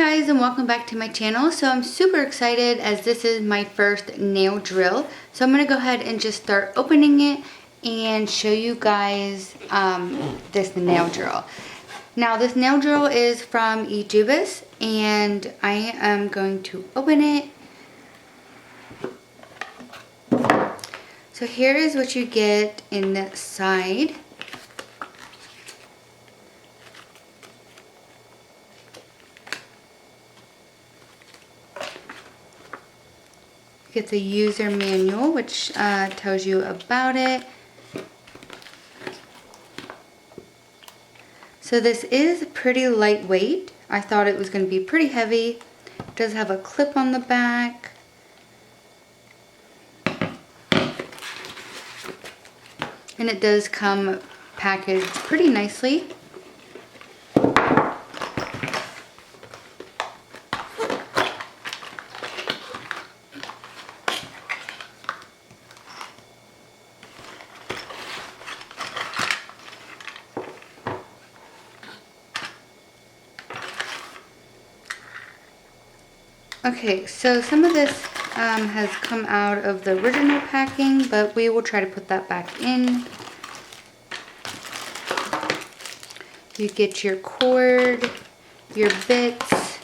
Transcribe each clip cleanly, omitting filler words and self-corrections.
guys, and welcome back to my channel. So I'm super excited as this is my first nail drill. So I'm going to go ahead and just start opening it and show you guys this nail drill. Now this nail drill is from Ejiubas and I am going to open it. So here is what you get inside. Get the user manual, which tells you about it. So this is pretty lightweight. I thought it was going to be pretty heavy. It does have a clip on the back. And it does come packaged pretty nicely. Okay, so some of this has come out of the original packing, but we will try to put that back in. You get your cord, your bits,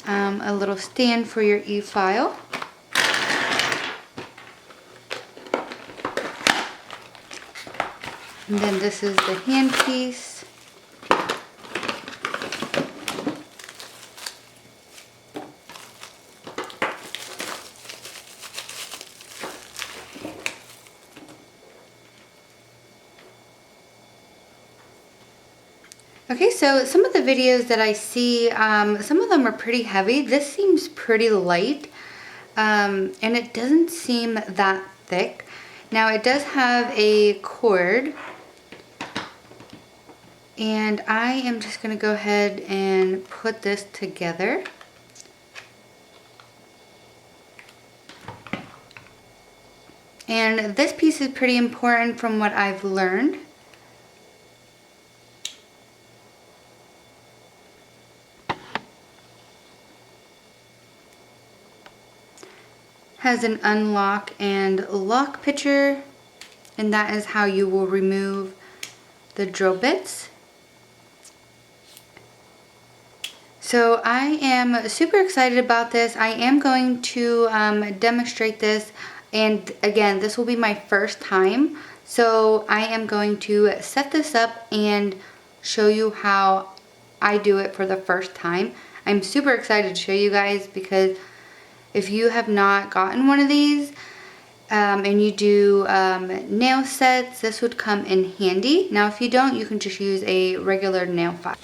a little stand for your e-file. And then this is the hand piece. Okay, so some of the videos that I see, some of them are pretty heavy. This seems pretty light, and it doesn't seem that thick. Now it does have a cord, and I am just going to go ahead and put this together. And this piece is pretty important from what I've learned. Has an unlock and lock picture, and that is how you will remove the drill bits. So I am super excited about this. I am going to demonstrate this, and again, this will be my first time. So I am going to set this up and show you how I do it for the first time. I'm super excited to show you guys because if you have not gotten one of these and you do nail sets, this would come in handy. Now if you don't, you can just use a regular nail file.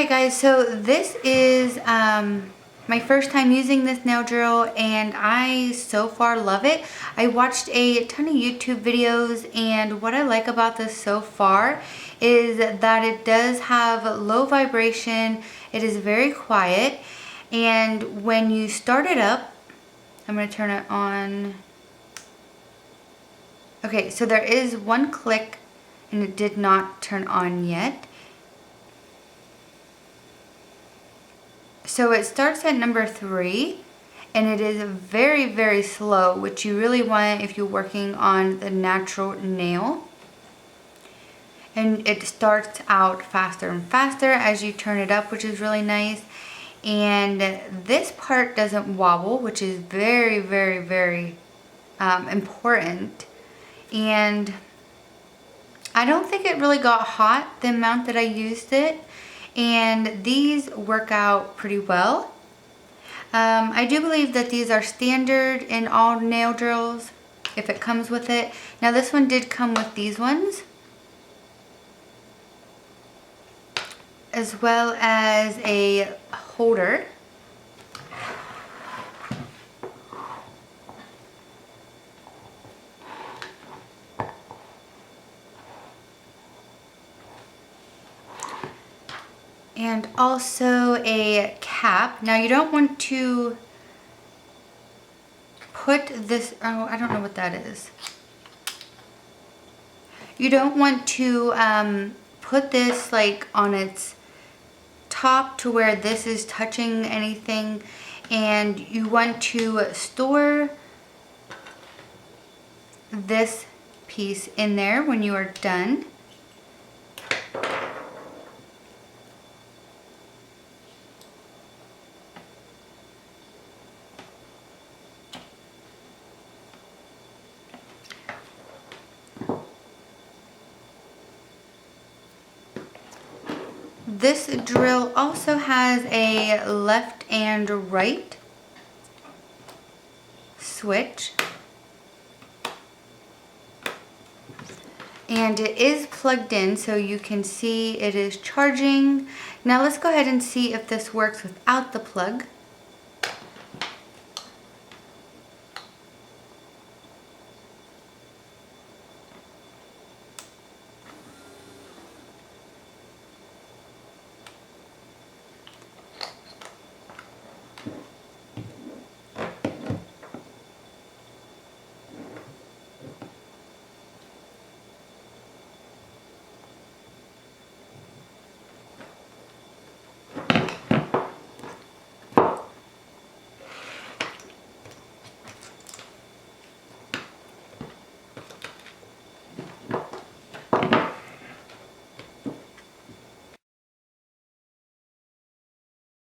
Alright guys, so this is my first time using this nail drill and I so far love it. I watched a ton of YouTube videos and what I like about this so far is that it does have low vibration, it is very quiet, and when you start it up, I'm going to turn it on. Okay, so there is one click and it did not turn on yet. So it starts at number 3 and it is very, very slow, which you really want if you're working on the natural nail. And it starts out faster and faster as you turn it up, which is really nice. And this part doesn't wobble, which is very, very, very important. And I don't think it really got hot the amount that I used it. And these work out pretty well. I do believe that these are standard in all nail drills if it comes with it. Now this one did come with these ones, as well as a holder. And also a cap. Now you don't want to put this, oh, I don't know what that is. You don't want to put this like on its top to where this is touching anything, and you want to store this piece in there when you are done. This drill also has a left and right switch. And it is plugged in, so you can see it is charging. Now let's go ahead and see if this works without the plug.